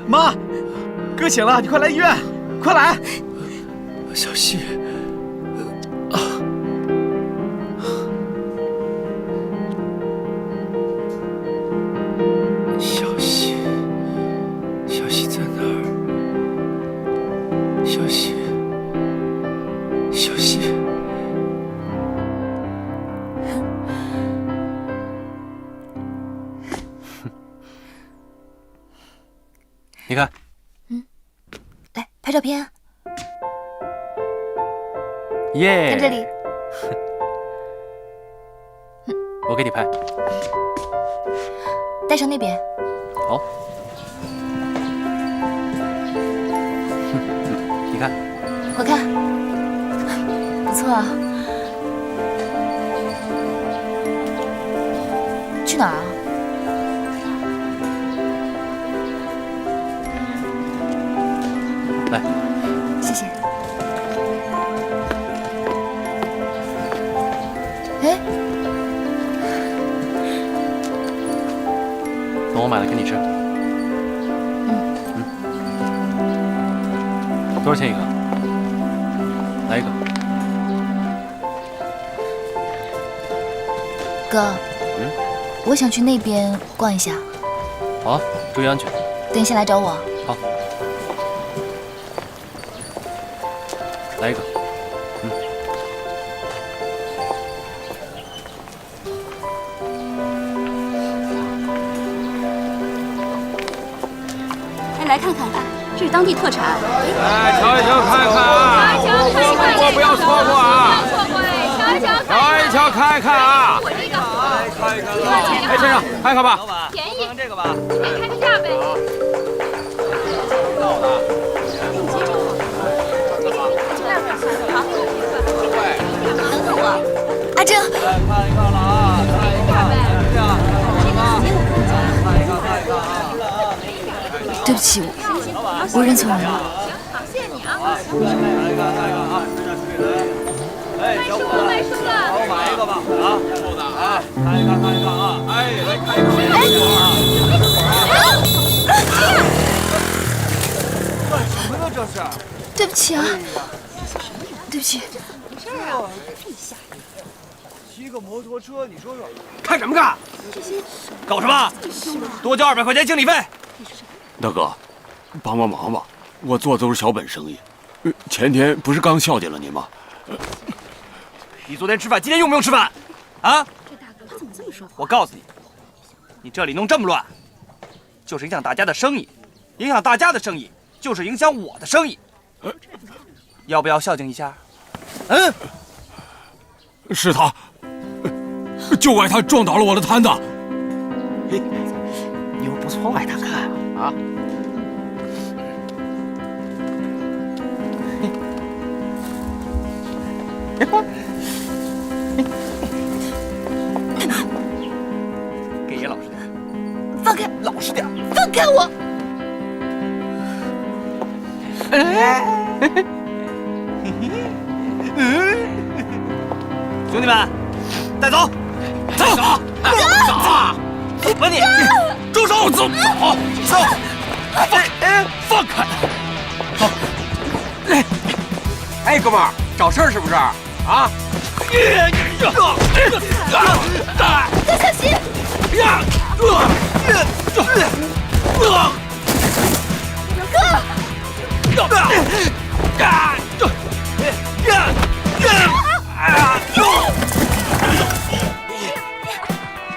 妈，哥醒了，你快来医院，快来！小希，小希，小希在哪儿？小希，小希。 你看，来拍照片啊！耶！看这里，我给你拍。带上那边。好。你看，我看，不错啊。去哪儿啊？ 来，谢谢。哎，等我买了给你吃。多少钱一个？来一个。哥，我想去那边逛一下。好啊，注意安全。等一下来找我。好。 来一个，哎，来看看，这是当地特产。哎，瞧一瞧，看看啊！我不要错过啊！瞧一瞧，看一看啊！看一看啊！哎，先生，看一看吧。老板，便宜，这个吧。开个价呗。到的。 阿珍，看一看了啊！看一看，这样，看一看，看一看啊！对不起，我认错人了。好，谢谢你啊。看一看，看一看啊！哎，小伙子，帮我买一个吧啊！哎，看一看，看一看啊！哎，来看一看。干什么呢？这是？对不起啊，对不起。 骑个摩托车，你说说，看什么看？搞什么？多交200块钱经理费。大哥，帮帮忙吧，我做的都是小本生意。前天不是刚孝敬了您吗？你昨天吃饭，今天用不用吃饭？啊？这大哥他怎么这么说话？我告诉你，你这里弄这么乱，就是影响大家的生意，影响大家的生意，就是影响我的生意。要不要孝敬一下？嗯。 是他，就怪他撞倒了我的摊子。你又不错，怪他看啊！给爷老实点，放开，老实点，放开我！兄弟们，带走，走，走啊！问你，住手！走，走，放开！好，哎，哥们儿，找事儿是不是？啊！哥小心！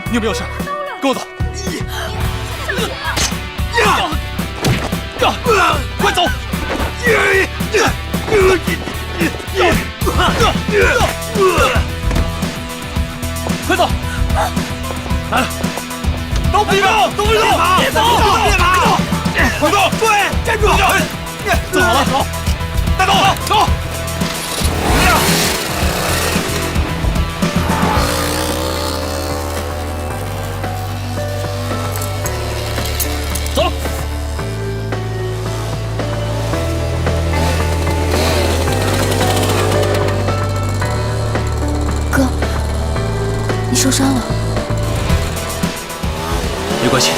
你有没有事？跟我走。快走！快走！来了，都别跑！都别跑！别走！别跑！快走！对，站住！走好了，走，带走，走。走。哥，你受伤了。没关系。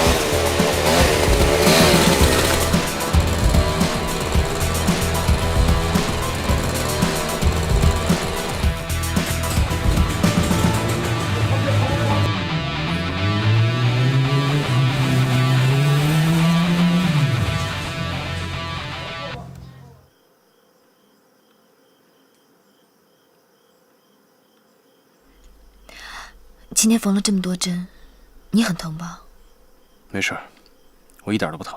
今天缝了这么多针，你很疼吧？没事，我一点都不疼。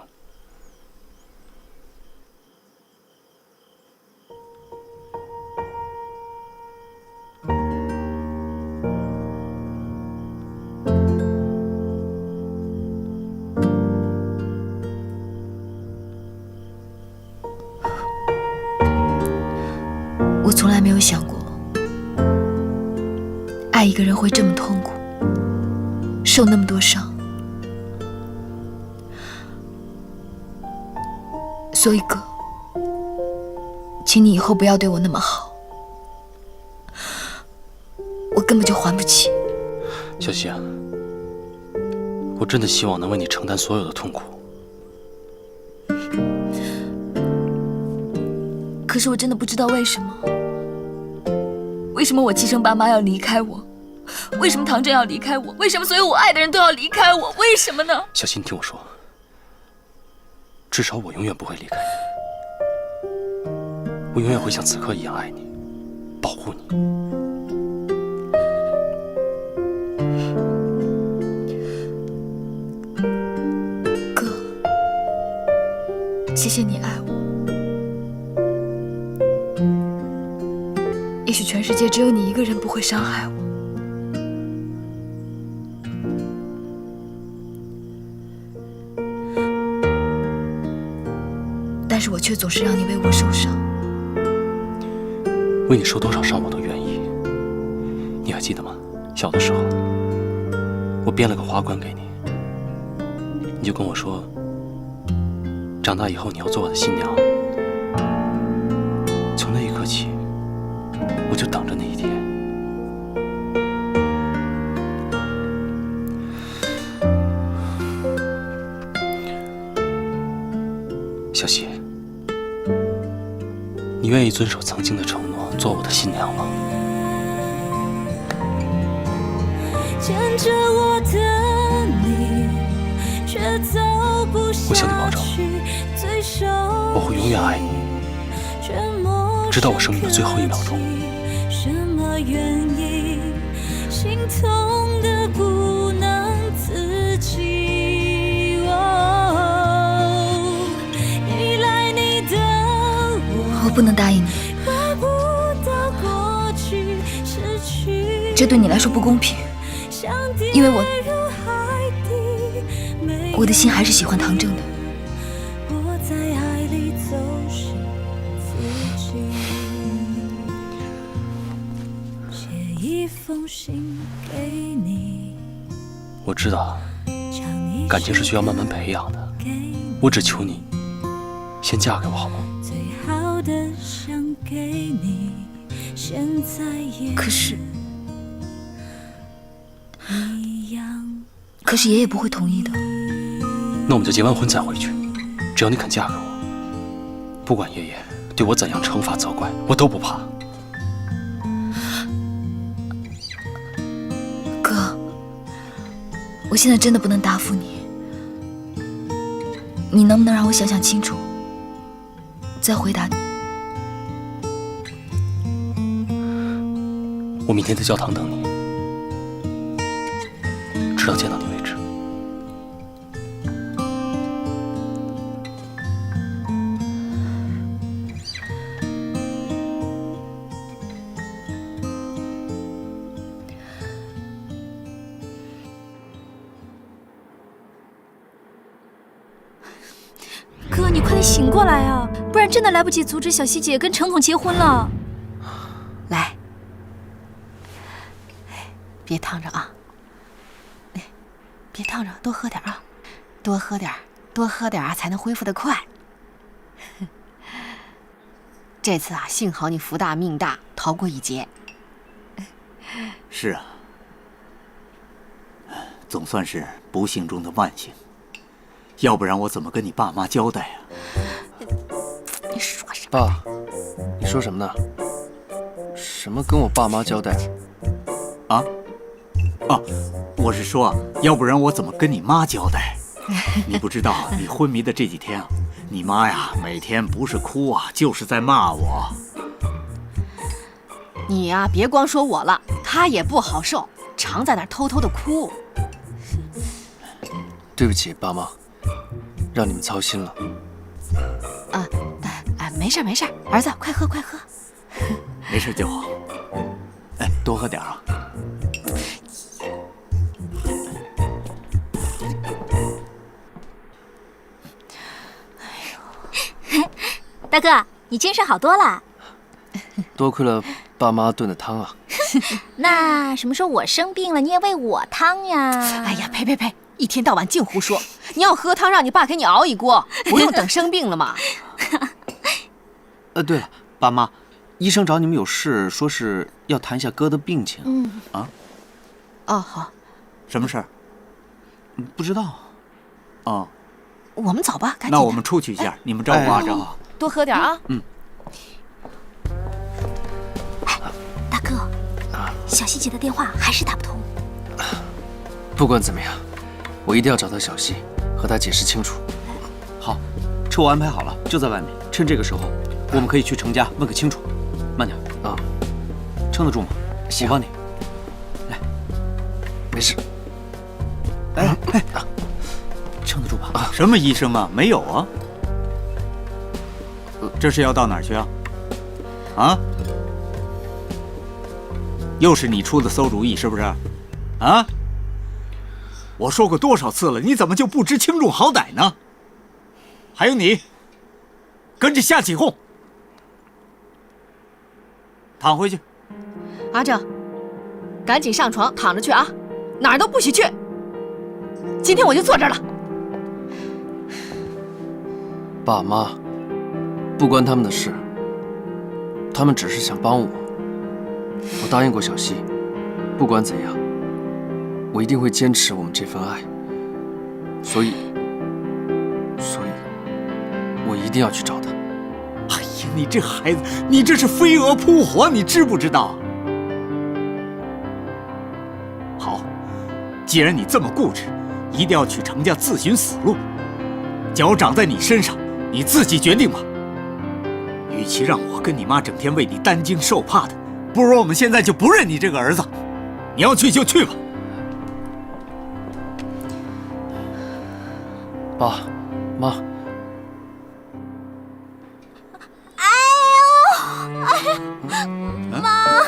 我从来没有想过，爱一个人会这么痛苦，受那么多伤。所以哥，请你以后不要对我那么好，我根本就还不起。小希啊，我真的希望能为你承担所有的痛苦。可是我真的不知道为什么，为什么我亲生爸妈要离开我？为什么唐振要离开我？为什么所有我爱的人都要离开我？为什么呢？小希，你听我说，至少我永远不会离开你，我永远会像此刻一样爱你，保护你。哥，谢谢你爱我。也许全世界只有你一个人不会伤害我。但是我却总是让你为我受伤。为你受多少伤我都愿意。你还记得吗？小的时候，我编了个花冠给你，你就跟我说，长大以后你要做我的新娘。从那一刻起，我就等着那一天。小希，你愿意遵守曾经的承诺，做我的新娘吗？我向你保证，我会永远爱你，直到我生命的最后1秒钟。什么原因，心痛的不能自己。依赖你的我不能答应你，这对你来说不公平，因为我的心还是喜欢唐正的。我知道，感情是需要慢慢培养的。我只求你，先嫁给我好吗？可是爷爷不会同意的。那我们就结完婚再回去，只要你肯嫁给我，不管爷爷对我怎样惩罚责怪，我都不怕。哥，我现在真的不能答复你，你能不能让我想想清楚，再回答你？我明天在教堂等你，直到见到你为止。哥，你快点醒过来啊，不然真的来不及阻止小希姐跟程总结婚了。来，别烫着啊！别烫着，多喝点啊，多喝点，多喝点啊，才能恢复得快。这次啊，幸好你福大命大，逃过一劫。是啊，总算是不幸中的万幸，要不然我怎么跟你爸妈交代啊？你说什么？爸，你说什么呢？什么跟我爸妈交代？啊？我是说，要不然我怎么跟你妈交代？你不知道，你昏迷的这几天啊，你妈呀，每天不是哭啊，就是在骂我。你呀，别光说我了，她也不好受。常在那儿偷偷的哭。对不起，爸妈，让你们操心了。没事没事，儿子，快喝快喝。没事就好。哎，多喝点啊。大哥，你精神好多了。多亏了爸妈炖的汤啊。那什么时候我生病了，你也喂我汤呀？哎呀，呸！一天到晚净胡说！你要喝汤，让你爸给你熬一锅，不用等生病了嘛。对了，爸妈，医生找你们有事，说是要谈一下哥的病情。哦，好。什么事儿？不知道。哦，我们走吧，赶紧。那我们出去一下，你们照顾阿正。多喝点啊。大哥，小希姐的电话还是打不通。不管怎么样，我一定要找到小希，和她解释清楚。好，车我安排好了，就在外面。趁这个时候，我们可以去程家问个清楚。慢点啊，撑得住吗？我帮你。来，没事。撑得住吧？什么医生啊？没有啊。这是要到哪儿去啊？啊？又是你出的馊主意是不是？啊？我说过多少次了，你怎么就不知轻重好歹呢？还有你，跟着瞎起哄，躺回去。阿正，赶紧上床躺着去啊，哪儿都不许去。今天我就坐这儿了。爸妈，不关他们的事，他们只是想帮我。我答应过小希，不管怎样，我一定会坚持我们这份爱。所以，我一定要去找他。哎呀，你这孩子，你这是飞蛾扑火，你知不知道？好，既然你这么固执，一定要去程家自寻死路，脚长在你身上，你自己决定吧。与其让我跟你妈整天为你担惊受怕的，不如我们现在就不认你这个儿子。你要去就去吧。爸妈，妈，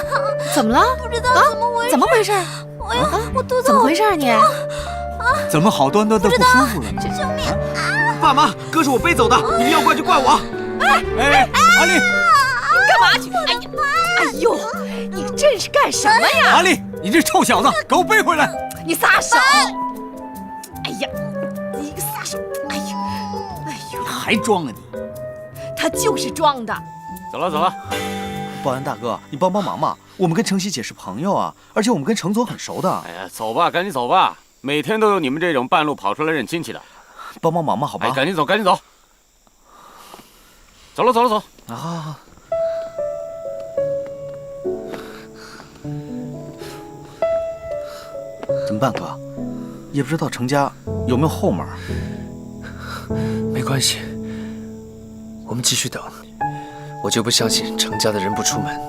怎么了？不知道怎么回事？怎么回事？我肚子怎么回事啊你？怎么好端端的不舒服了呢？救命！爸妈，哥是我背走的，你们要怪就怪我。哎，阿丽，干嘛去？哎呦，你这是干什么呀？阿丽，你这臭小子，给我背回来！你撒手！哎呀，你个撒手！哎呀，还装啊你！他就是装的。走了走了。保安大哥，你帮忙嘛！我们跟程希姐是朋友啊，而且我们跟程总很熟的。哎呀，走吧，赶紧走吧。每天都有你们这种半路跑出来认亲戚的。帮忙嘛，好吧？哎，赶紧走，赶紧走。走了走了走。啊！怎么办，哥？也不知道程家有没有后门。没关系，我们继续等。我就不相信程家的人不出门。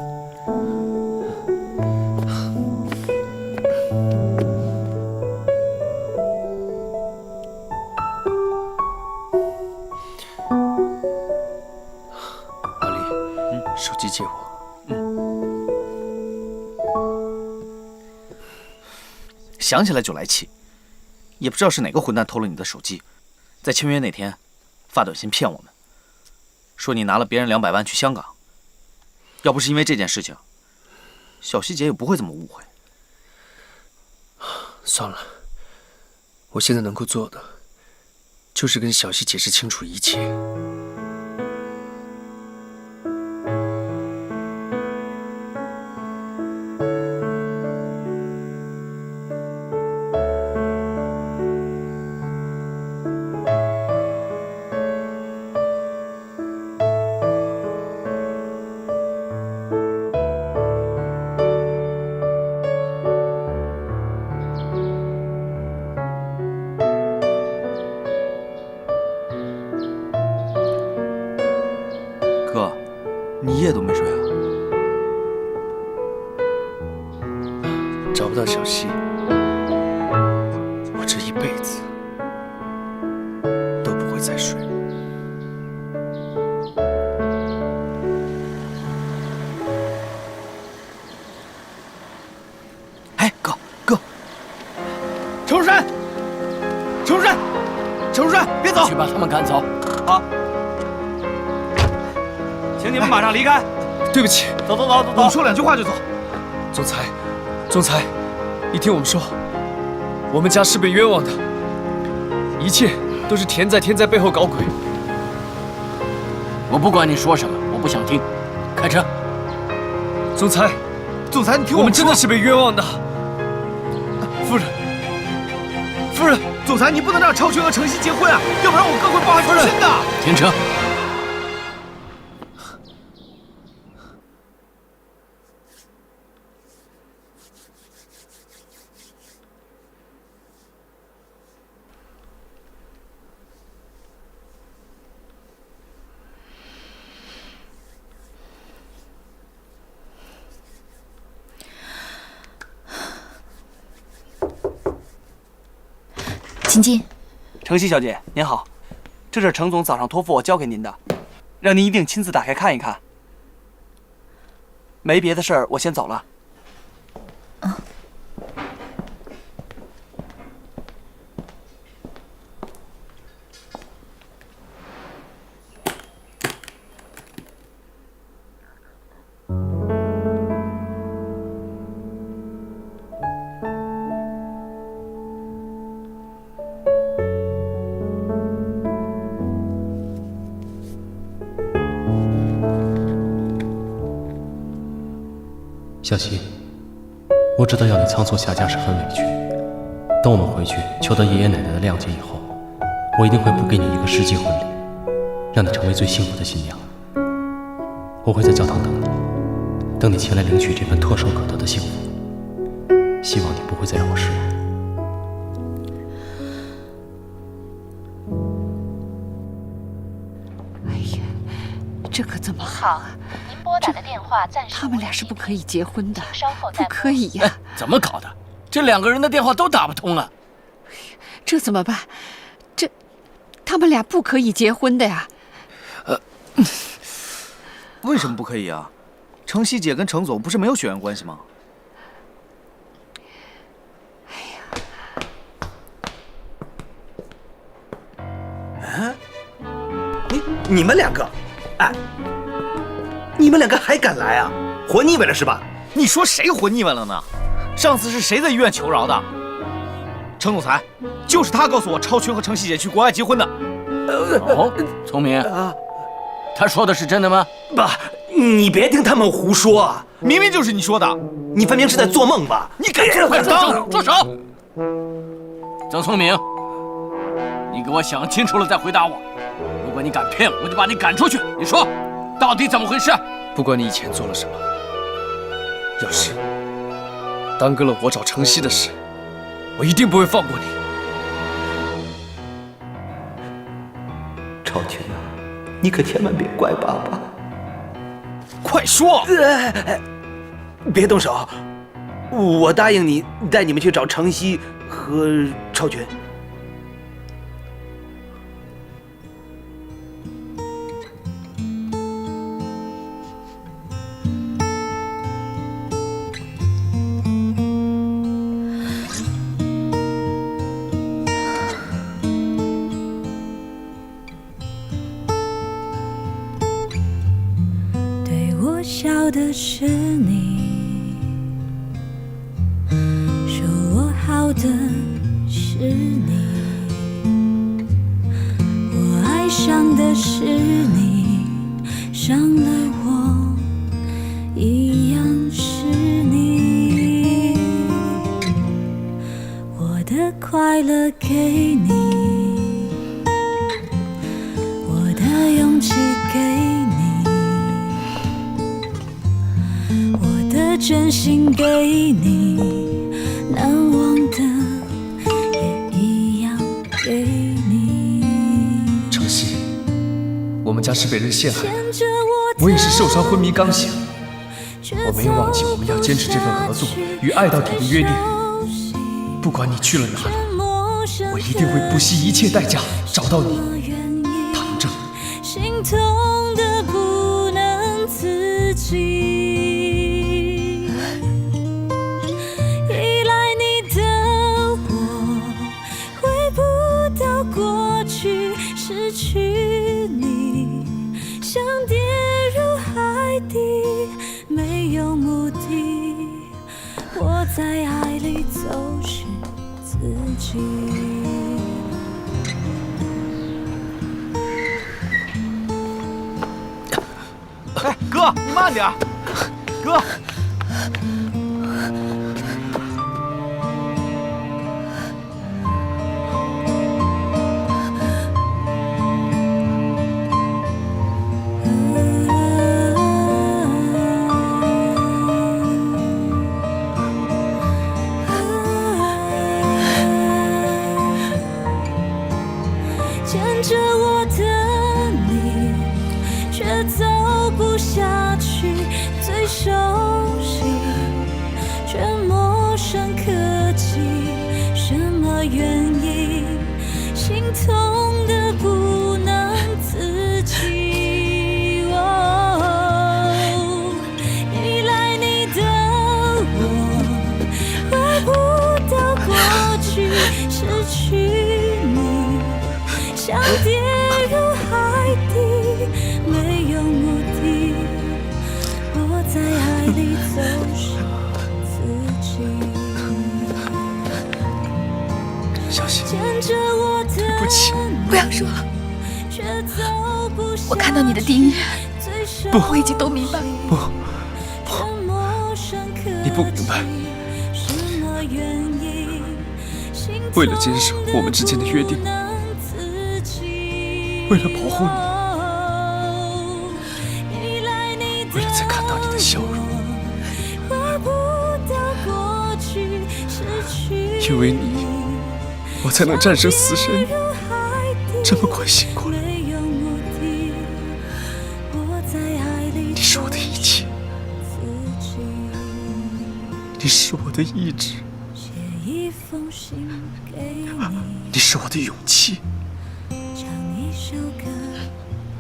阿丽，手机借我。想起来就来气，也不知道是哪个混蛋偷了你的手机，在签约那天发短信骗我们，说你拿了别人200万去香港。要不是因为这件事情，小希姐也不会这么误会。算了，我现在能够做的就是跟小希解释清楚一切。哥，你一夜都没睡啊？找不不到小溪，我这一辈子都不会再睡。哎，哥，程书山，别走，去把他们赶走。好，请你们马上离开。对不起，走，我们说2句话就走。总裁，你听我们说，我们家是被冤枉的，一切都是田在背后搞鬼。我不管你说什么，我不想听。开车。总裁，你听我们真的是被冤枉的。夫人，总裁，你不能让超群和程曦结婚啊，要不然我哥会报案夫人的。停车。请进。程曦小姐您好，这是程总早上托付我交给您的，让您一定亲自打开看一看。没别的事儿，我先走了。小溪，我知道要你仓促下嫁是很委屈。等我们回去求得爷爷奶奶的谅解以后，我一定会补给你一个世纪婚礼，让你成为最幸福的新娘。我会在教堂等你，等你前来领取这份唾手可得的幸福。希望你不会再让我失望。哎呀，这可怎么好啊？您拨打的电话暂时他们俩是不可以结婚的，不可以呀！怎么搞的？这2个人的电话都打不通啊！这怎么办？他们俩不可以结婚的呀！为什么不可以啊？程曦姐跟程总不是没有血缘关系吗？你们2个，哎，你们2个还敢来啊？活腻歪了是吧？你说谁活腻歪了呢？上次是谁在医院求饶的？程总裁，就是他告诉我超群和程曦姐去国外结婚的。哦，聪明啊，他说的是真的吗？爸，你别听他们胡说啊！明明就是你说的，你分明是在做梦吧？你敢做敢当！住手！曾聪明，你给我想清楚了再回答我。如果你敢骗我，我就把你赶出去。你说，到底怎么回事？不管你以前做了什么，要是耽搁了我找程曦的事，我一定不会放过你。超群啊，你可千万别怪爸爸！快说！别动手，我答应你，带你们去找程曦和超群。笑的是你，说我好的是你，我爱上的是你，伤了我一样是你，我的快乐给你，我的勇气给你，真心给你，难忘的也一样给你。程曦，我们家是被人陷害的，我也是受伤昏迷刚醒，我没有忘记我们要坚持这份合作与爱到底的约定。不管你去了哪里，我一定会不惜一切代价找到你，唐正。心痛的不能自己。依赖你的我，回不到过去，失去你，像跌入海底，没有目的。我在爱里走失自己。哎，哥，你慢点，哥。牵着我的你，却走不下去，最熟悉却陌生可及，什么原因？心痛的不能自己。依赖你的我，回不到过去，失去你，像跌入海底，没有目的。我在爱里走失自己。小希，牵着我的对不起，不要说了。我看到你的第一眼，不，我已经都明白了。不，你不明白。为了坚守我们之间的约定，为了保护你，为了再看到你的笑容，因为你，我才能战胜死神，这么快醒过来。你是我的一切，你是我的意志，你是我的勇气，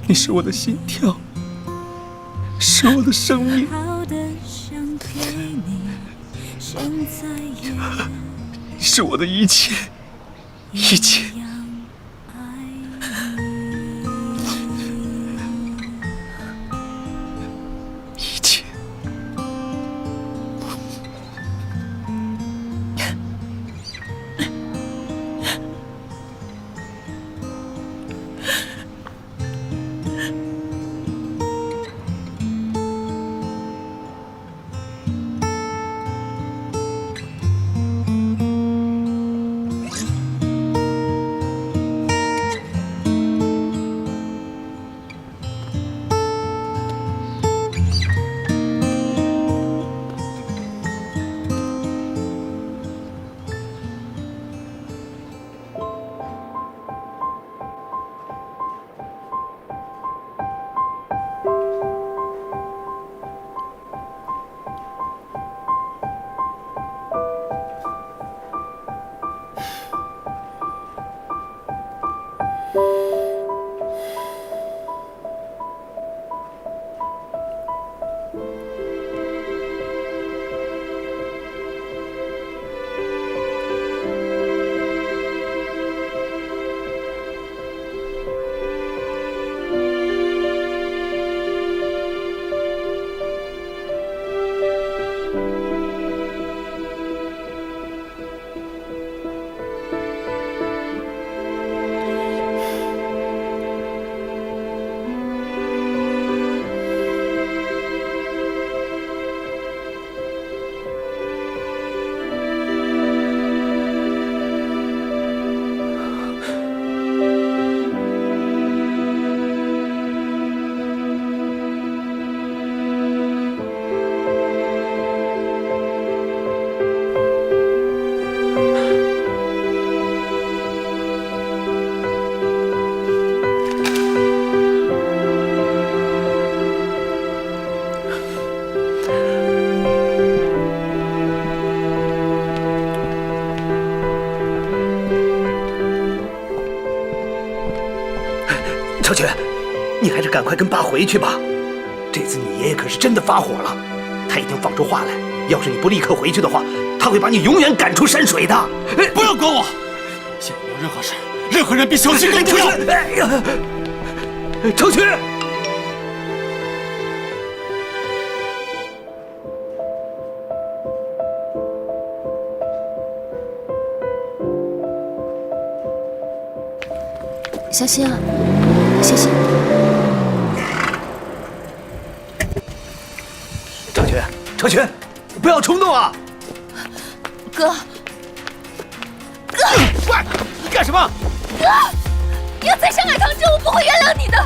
你是我的心跳，是我的生命。你是我的一切，一切。一切。秋雪，你还是赶快跟爸回去吧。这次你爷爷可是真的发火了，他已经放出话来，要是你不立刻回去的话，他会把你永远赶出山水的。不要管我！现在没有任何事，任何人比小溪更重要。哎呀，秋雪！小溪啊，谢谢。程群，程群，不要冲动啊！哥，喂，你干什么？哥，你要再伤害唐正，我不会原谅你的。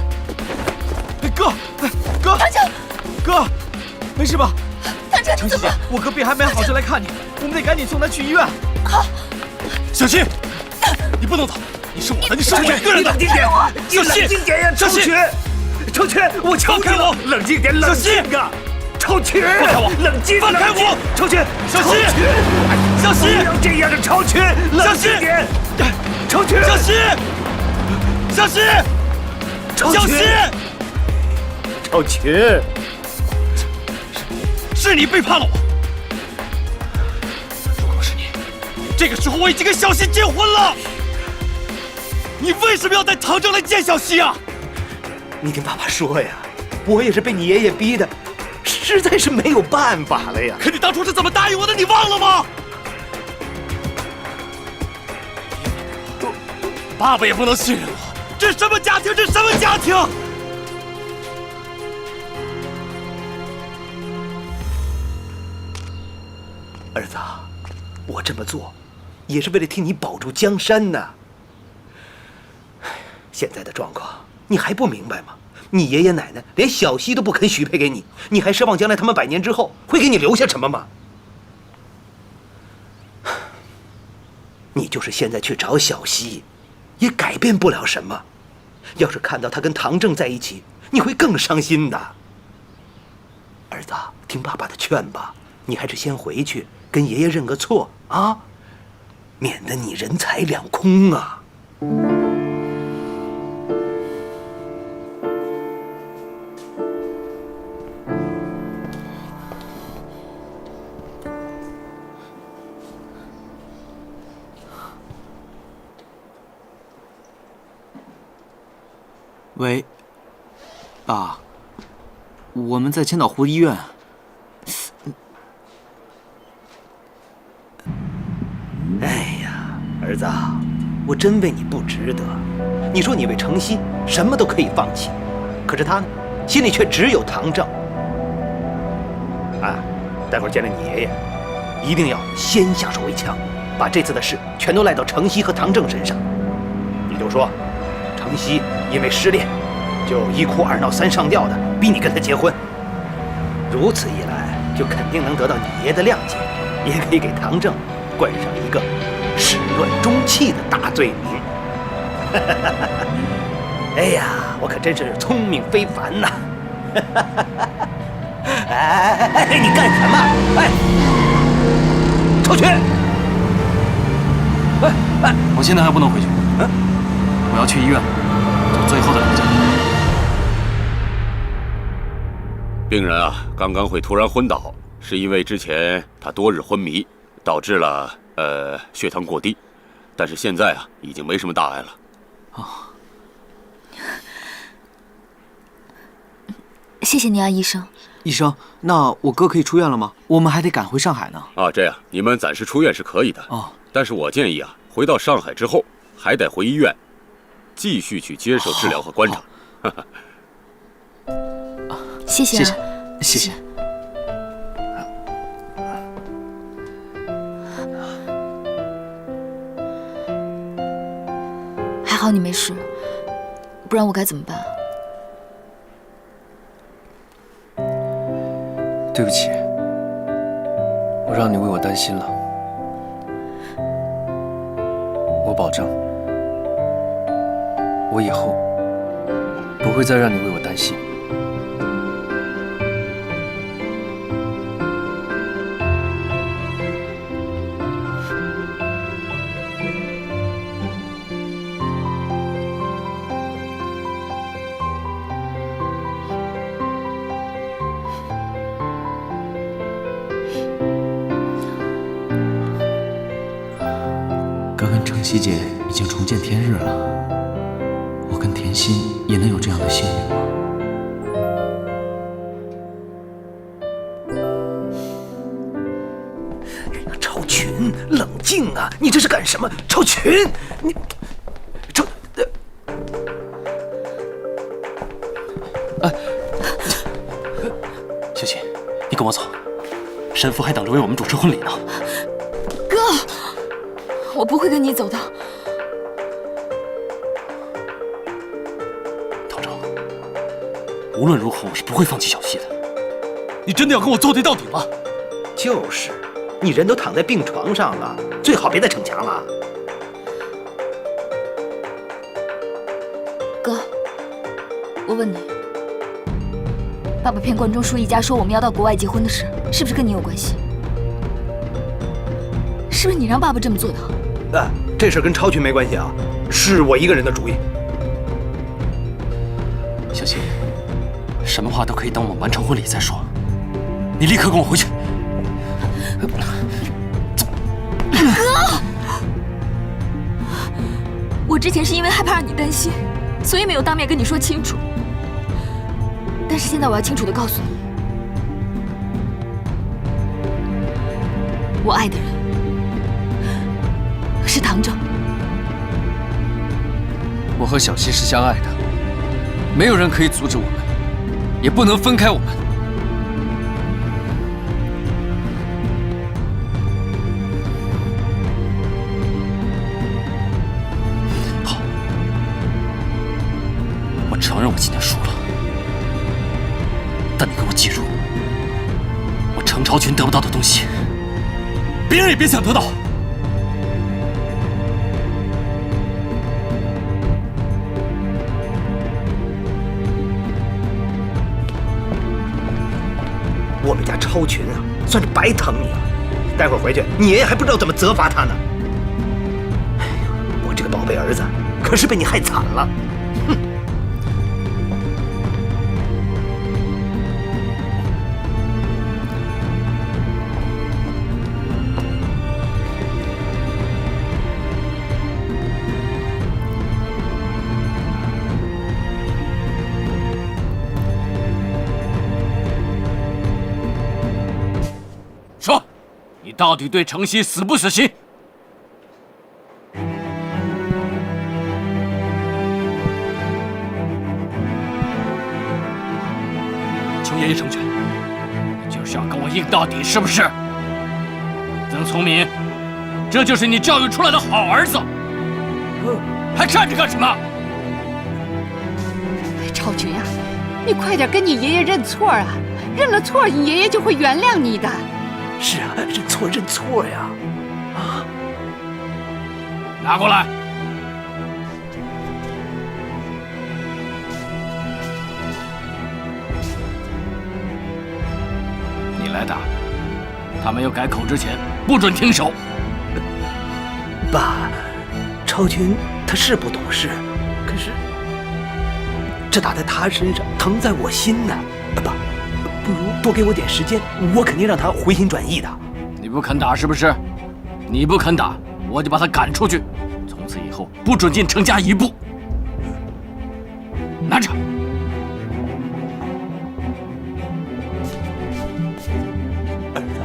哥，哥，唐正，哥，没事吧？唐正，你怎么？我哥病还没好，就来看你，我们得赶紧送他去医院。好。小溪，你不能走。你是我的，你是我一个人的。冷静点，小溪，冷静点呀，程群，程群，我求你了，冷静点，冷静啊，程群，放开我，冷静，放开我，程群，小溪，小溪，不要这样的，程群，冷静点，程群，小溪，小溪，小溪，程群，是你背叛了我。如果是你，这个时候我已经跟小溪结婚了。你为什么要带唐正来见小溪啊？你听爸爸说呀，我也是被你爷爷逼的，实在是没有办法了呀。可你当初是怎么答应我的？你忘了吗？爸爸也不能信任我，这是什么家庭？这是什么家庭？儿子，我这么做，也是为了替你保住江山呐。现在的状况你还不明白吗？你爷爷奶奶连小溪都不肯许配给你，你还奢望将来他们100年之后会给你留下什么吗？你就是现在去找小溪，也改变不了什么。要是看到他跟唐正在一起，你会更伤心的。儿子，听爸爸的劝吧，你还是先回去跟爷爷认个错啊，免得你人财两空啊。喂，爸，我们在千岛湖医院。哎呀，儿子，我真为你不值得。你说你为程曦什么都可以放弃，可是他呢，心里却只有唐正。啊，待会儿见了你爷爷，一定要先下手为强，把这次的事全都赖到程曦和唐正身上。你就说，程曦因为失恋，就1哭2闹3上吊的逼你跟他结婚。如此一来，就肯定能得到你爷爷的谅解，也可以给唐正冠上一个始乱终弃的大罪名。哎呀，我可真是聪明非凡呐！哎，你干什么？哎，出去！哎，我现在还不能回去，我要去医院做最后的了解。病人啊，刚刚会突然昏倒，是因为之前他多日昏迷，导致了血糖过低，但是现在啊，已经没什么大碍了。谢谢你啊，医生。医生，那我哥可以出院了吗？我们还得赶回上海呢。啊，这样你们暂时出院是可以的。哦，但是我建议啊，回到上海之后，还得回医院，继续去接受治疗和观察。谢谢啊，谢谢。还好你没事，不然我该怎么办？对不起，我让你为我担心了。我保证，我以后不会再让你为我担心。承熙姐已经重见天日了，我跟甜心也能有这样的幸运吗？超群，冷静啊！你这是干什么？超群，你小琴，你跟我走，神父还等着为我们主持婚礼呢。哥，我不会跟你走的。唐正，无论如何我是不会放弃小溪的。你真的要跟我作对到底吗？就是，你人都躺在病床上了，最好别再逞强了。哥，我问你，爸爸骗关中书一家说我们要到国外结婚的事，是不是跟你有关系？是不是你让爸爸这么做的？这事跟超群没关系啊，是我一个人的主意。小琴，什么话都可以等我们完成婚礼再说。你立刻跟我回去。哥，我之前是因为害怕让你担心，所以没有当面跟你说清楚。但是现在我要清楚地告诉你，我爱的人是唐正。我和小溪是相爱的，没有人可以阻止我们，也不能分开我们。好，我承认我今天输了，但你给我记住，我程超群得不到的东西，别人也别想得到。我们家超群啊，算是白疼你了。待会儿回去，你爷爷还不知道怎么责罚他呢。哎呀，我这个宝贝儿子可是被你害惨了。哼！说，你到底对程曦死不死心？求爷爷成全。你就是要跟我硬到底，是不是？曾聪明，这就是你教育出来的好儿子，还站着干什么？超群啊，你快点跟你爷爷认错啊！认了错，你爷爷就会原谅你的。是啊，认错认错呀！啊，拿过来。你来打，他没有改口之前，不准停手。爸，超群他是不懂事，可是这打在他身上，疼在我心呢。爸，不如多给我点时间，我肯定让他回心转意的。你不肯打是不是？你不肯打，我就把他赶出去，从此以后不准进程家一步。拿着。儿子，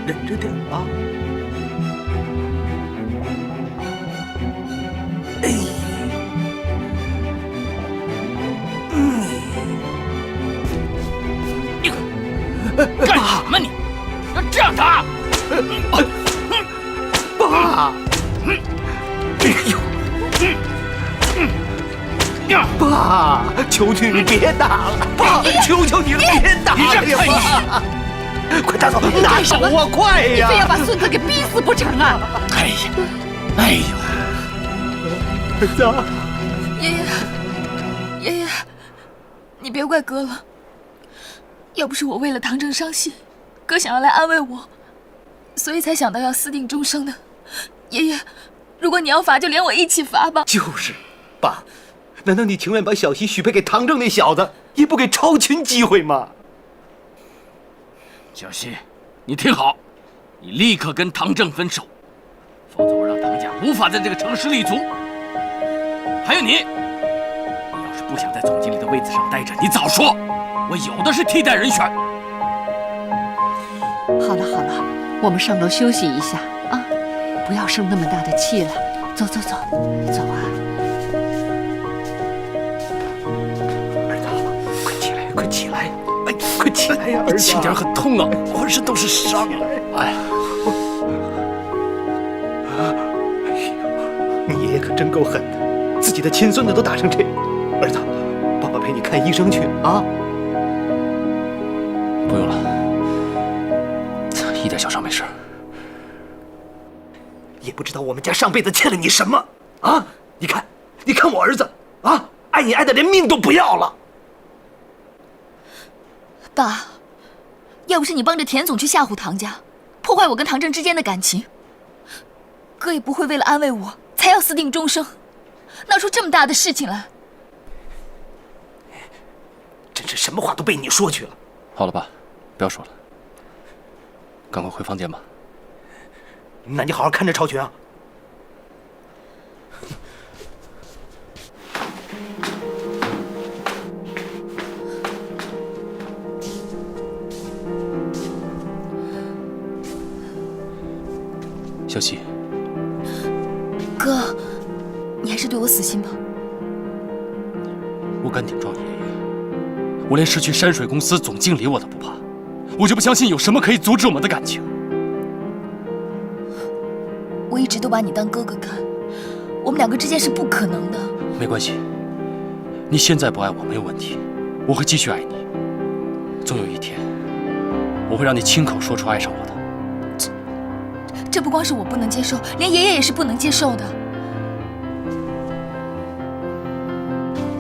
忍着点啊！干什么你？要这样打？爸！哎呦！爸，求求你别打了！爸，求求你了，别打了呀！爸，快大嫂，拿手啊，快呀！你非要把孙子给逼死不成啊？哎呀，哎呦！儿子，爷爷，你别怪哥了。要不是我为了唐正伤心，哥想要来安慰我，所以才想到要私定终生的。爷爷，如果你要罚，就连我一起罚吧。就是，爸，难道你情愿把小溪许配给唐正那小子，也不给超群机会吗？小溪，你听好，你立刻跟唐正分手，否则我让唐家无法在这个城市立足。还有你，你要是不想在总经理的位子上待着，你早说，我有的是替代人选。好了好了，我们上楼休息一下啊，不要生那么大的气了。走走走，走啊！儿子，快起来，快起来！哎，快起来呀，儿子！轻点，很痛啊，浑身都是伤啊！哎呀，你爷爷可真够狠的，自己的亲孙子都打成这样。儿子，爸爸陪你看医生去啊！不用了，一点小伤没事。也不知道我们家上辈子欠了你什么啊！你看，你看我儿子啊，爱你爱的连命都不要了。爸，要不是你帮着田总去吓唬唐家，破坏我跟唐正之间的感情，哥也不会为了安慰我才要私定终生，闹出这么大的事情来。真是什么话都被你说去了。好了吧，不要说了，赶快回房间吧。那你好好看着超群啊！小希，哥，你还是对我死心吧。我敢顶撞爷爷，我连失去山水公司总经理我都不怕，我就不相信有什么可以阻止我们的感情。我一直都把你当哥哥看，我们两个之间是不可能的。没关系，你现在不爱我没有问题，我会继续爱你。总有一天，我会让你亲口说出爱上我的。这不光是我不能接受，连爷爷也是不能接受的。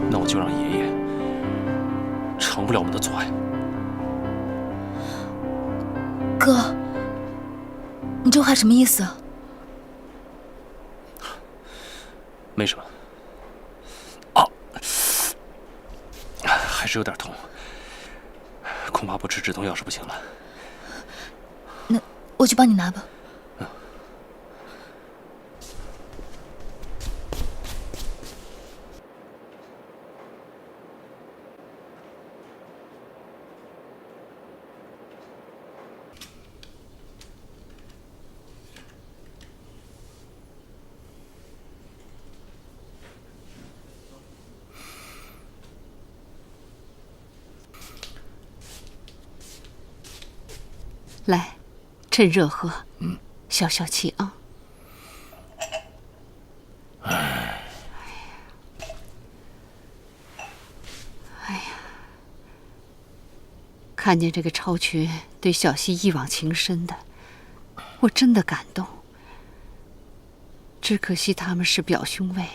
那我就让爷爷成不了我们的阻碍。哥，你这话什么意思啊？没什么。啊，还是有点痛，恐怕不吃止痛药是不行了。那我去帮你拿吧。来，趁热喝，消消气啊。哎呀，看见这个超群对小希一往情深的，我真的感动。只可惜他们是表兄妹，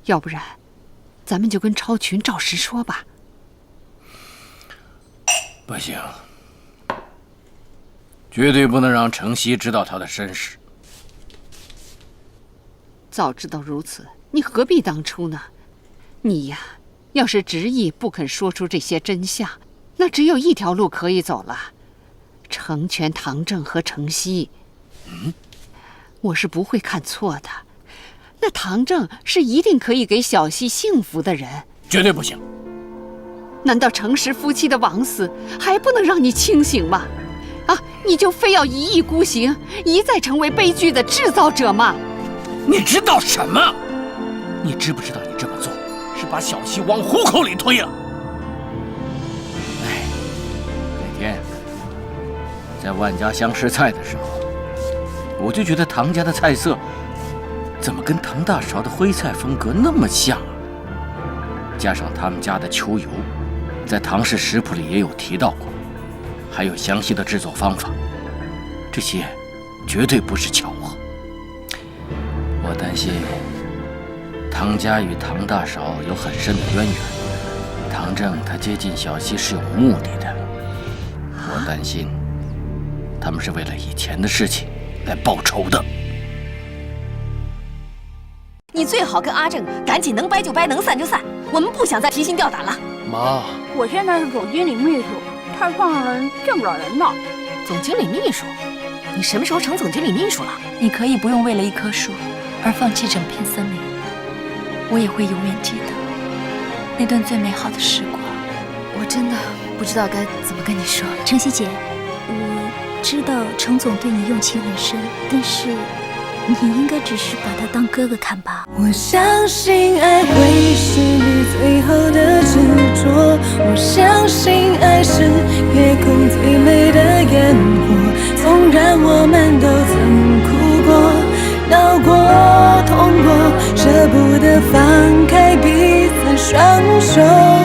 要不然，咱们就跟超群照实说吧。不行，绝对不能让程曦知道他的身世。早知道如此，你何必当初呢？你呀，要是执意不肯说出这些真相，那只有一条路可以走了，成全唐正和程曦。我是不会看错的。那唐正是一定可以给小希幸福的人，绝对不行。难道诚实夫妻的枉死还不能让你清醒吗？啊，你就非要一意孤行，一再成为悲剧的制造者吗？你知道什么？你知不知道你这么做是把小希往虎口里推了？哎，那天在万家香试菜的时候，我就觉得唐家的菜色怎么跟唐大勺的徽菜风格那么像啊？加上他们家的秋油，在唐氏食谱里也有提到过，还有详细的制作方法，这些绝对不是巧合。我担心唐家与唐大勺有很深的渊源，唐正他接近小希是有目的的，我担心他们是为了以前的事情来报仇的。你最好跟阿正赶紧能掰就掰，能散就散，我们不想再提心吊胆了。妈，我现在是总经理秘书，太放任人见不了人呢。总经理秘书，你你什么时候成总经理秘书了？你可以不用为了一棵树而放弃整片森林，我也会永远记得那段最美好的时光。我真的不知道该怎么跟你说。晨曦姐，我知道程总对你用情很深，但是你应该只是把他当哥哥看吧。我相信爱会是你最后的执着，我相信爱是夜空最美的烟火。纵然我们都曾哭过、闹过、痛过，舍不得放开彼此双手。